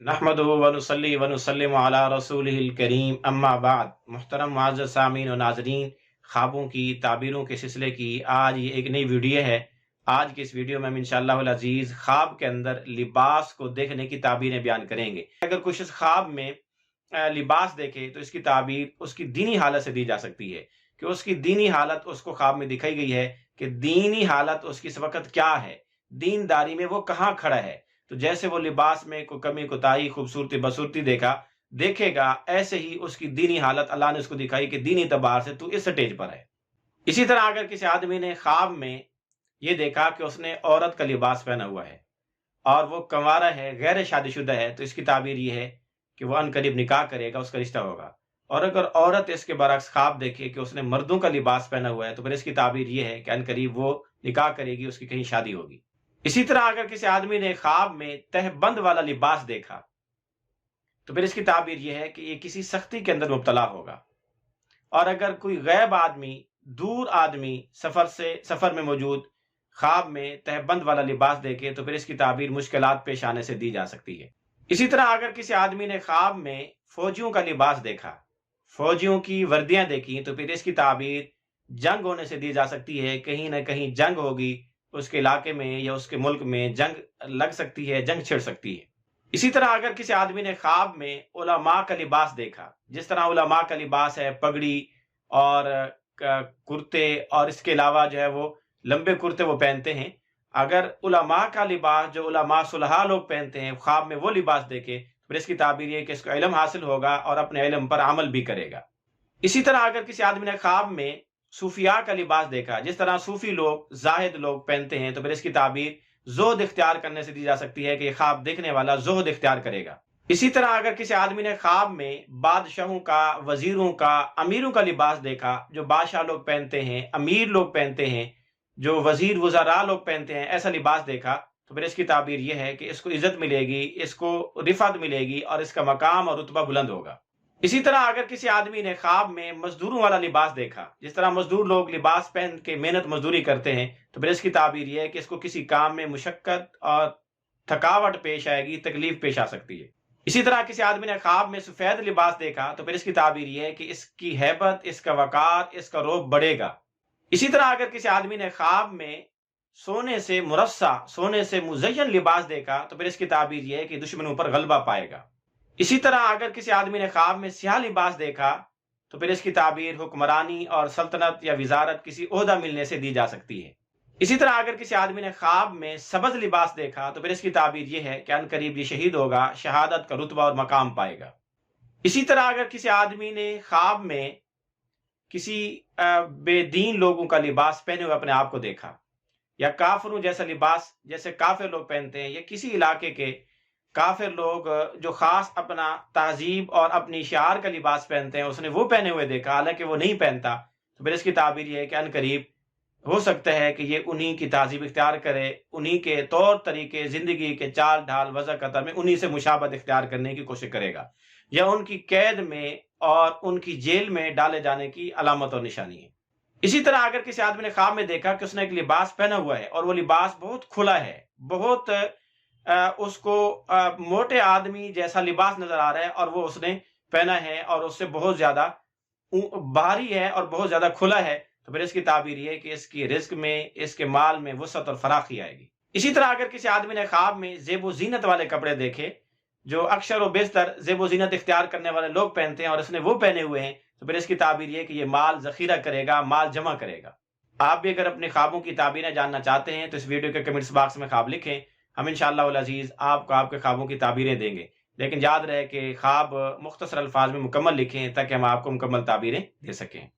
नहमदुहु व नुसल्ली व नुसल्लिमु अला रसूलिहिल करीम अम्मा बाद। मुहतरम मुअज़्ज़ज़ सामीन और नाज़रीन, ख्वाबों की ताबीरों के सिलसिले की आज ये एक नई वीडियो है। आज की इस वीडियो में हम इंशाअल्लाह अल अज़ीज़ ख्वाब के अंदर लिबास को देखने की ताबीरें बयान करेंगे। अगर कुछ इस ख्वाब में लिबास देखे तो इसकी ताबीर उसकी दीनी हालत से दी जा सकती है कि उसकी दीनी हालत उसको ख्वाब में दिखाई गई है कि दीनी हालत उसकी इस वक्त क्या है, दीनदारी में वो कहाँ खड़ा है। तो जैसे वो लिबास में कोई कमी कोताही खूबसूरती बसूरती देखेगा, ऐसे ही उसकी दीनी हालत अल्लाह ने उसको दिखाई कि दीनी एतबार से तू इस स्टेज पर है। इसी तरह अगर किसी आदमी ने ख्वाब में ये देखा कि उसने औरत का लिबास पहना हुआ है और वो कंवारा है, गैर शादीशुदा है, तो इसकी ताबीर ये है कि वो अनकरीब निकाह करेगा, उसका रिश्ता होगा। और अगर औरत इसके बरअक्स ख्वाब देखे कि उसने मर्दों का लिबास पहना हुआ है, तो फिर इसकी ताबीर ये है कि अनकरीब वो निकाह करेगी, उसकी कहीं शादी होगी। इसी तरह अगर किसी आदमी ने ख्वाब में तहबंद वाला लिबास देखा, तो फिर इसकी ताबीर ये है कि ये किसी सख्ती के अंदर मुब्तला होगा। और अगर कोई गैब आदमी, दूर आदमी सफर में मौजूद ख्वाब में तहबंद वाला लिबास देखे, तो फिर इसकी ताबीर मुश्किलात पेश आने से दी जा सकती है। इसी तरह अगर किसी आदमी ने ख्वाब में फौजियों का लिबास देखा, फौजियों की वर्दियां देखी, तो फिर इसकी ताबीर जंग होने से दी जा सकती है। कहीं ना कहीं जंग होगी, उसके इलाके में या उसके मुल्क में जंग लग सकती है, जंग छिड़ सकती है। इसी तरह अगर किसी आदमी ने ख्वाब में उलमा का लिबास देखा, जिस तरह उलमा का लिबास है पगड़ी और कुर्ते, और इसके अलावा जो है वो लंबे कुर्ते वो पहनते हैं। अगर उलमा का लिबास जो उलमा सुलहा लोग पहनते हैं, ख्वाब में वो लिबास देखे, फिर इसकी ताबीर ये कि इसको इल्म हासिल होगा और अपने इल्म पर अमल भी करेगा। इसी तरह अगर किसी आदमी ने ख्वाब में सूफिया का लिबास देखा, जिस तरह सूफी लोग, जाहिद लोग पहनते हैं, तो फिर इसकी ताबीर ज़ुहद इख्तियार करने से दी जा सकती है कि ये ख्वाब देखने वाला ज़ुहद इख्तियार करेगा। इसी तरह अगर किसी आदमी ने ख्वाब में बादशाहों का, वजीरों का, अमीरों का लिबास देखा, जो बादशाह लोग पहनते हैं, अमीर लोग पहनते हैं, जो वजीर वज़ारा लोग पहनते हैं, ऐसा लिबास देखा, तो फिर इसकी ताबीर यह है कि इसको इज्जत मिलेगी, इसको रिफत मिलेगी और इसका मकाम और रुतबा बुलंद होगा। इसी तरह अगर किसी आदमी ने ख्वाब में मजदूरों वाला लिबास देखा, जिस तरह मजदूर लोग लिबास पहन के मेहनत मजदूरी करते हैं, तो फिर इसकी ताबीर यह है कि इसको किसी काम में मुशक्कत और थकावट पेश आएगी, तकलीफ पेश आ सकती है। इसी तरह किसी आदमी ने ख्वाब में सफेद लिबास देखा, तो फिर इसकी ताबीर यह है कि इसकी हैबत, इसका वकार, इसका रोब बढ़ेगा। इसी तरह अगर किसी आदमी ने ख्वाब में सोने से मुरस्सा, सोने से मुज़य्यन लिबास देखा, तो फिर इसकी ताबीर यह है कि दुश्मनों पर गलबा पाएगा। इसी तरह अगर किसी आदमी ने ख्वाब में स्याह लिबास देखा, तो फिर इसकी ताबीर हुक्मरानी और सल्तनत या विजारत, किसी ओहदा मिलने से दी जा सकती है। इसी तरह अगर किसी आदमी ने ख्वाब में सबज लिबास देखा, तो फिर इसकी ताबीर यह है कि अनकरीब ये शहीद होगा, शहादत का रुतबा और मकाम पाएगा। इसी तरह अगर किसी आदमी ने ख्वाब में किसी बेदीन लोगों का लिबास पहने हुए अपने आप को देखा, या काफिरों जैसा लिबास जैसे काफिर लोग पहनते हैं, या किसी इलाके के काफिर लोग जो खास अपना तहजीब और अपनी शार का लिबास पहनते हैं, उसने वो पहने हुए देखा, हालांकि वो नहीं पहनता, तो फिर इसकी ताबीर ये है कि अनकरीब हो सकता है कि ये उन्हीं की तहजीब इख्तियार करे, उन्हीं के तौर तरीके, जिंदगी के चाल ढाल वज़ा कतर में उन्हीं से मुशाबत इख्तियार करने की कोशिश करेगा, या उनकी कैद में और उनकी जेल में डाले जाने की अलामत और निशानी है। इसी तरह अगर किसी आदमी ने ख्वाब में देखा कि उसने एक लिबास पहना हुआ है और वो लिबास बहुत खुला है, बहुत उसको मोटे आदमी जैसा लिबास नजर आ रहा है, और वो उसने पहना है और उससे बहुत ज्यादा भारी है और बहुत ज्यादा खुला है, तो फिर इसकी ताबीर ये है कि इसकी रिस्क में, इसके माल में वसअत और फराखी आएगी। इसी तरह अगर किसी आदमी ने ख्वाब में जेबो जीनत वाले कपड़े देखे, जो अक्सर व बेशतर जेबो जीनत इख्तियार करने वाले लोग पहनते हैं, और इसने वो पहने हुए हैं, तो फिर इसकी ताबीर ये है कि ये माल जखीरा करेगा, माल जमा करेगा। आप भी अगर अपने ख्वाबों की ताबीरें जानना चाहते हैं, तो इस वीडियो के कमेंट्स बॉक्स में ख्वाब लिखें। हम इंशाअल्लाह अल अज़ीज़ आपको आपके ख्वाबों की ताबीरें देंगे। लेकिन याद रहे कि ख्वाब मुख्तसर अल्फाज में मुकम्मल लिखें, ताकि हम आपको मुकम्मल ताबीरें दे सकें।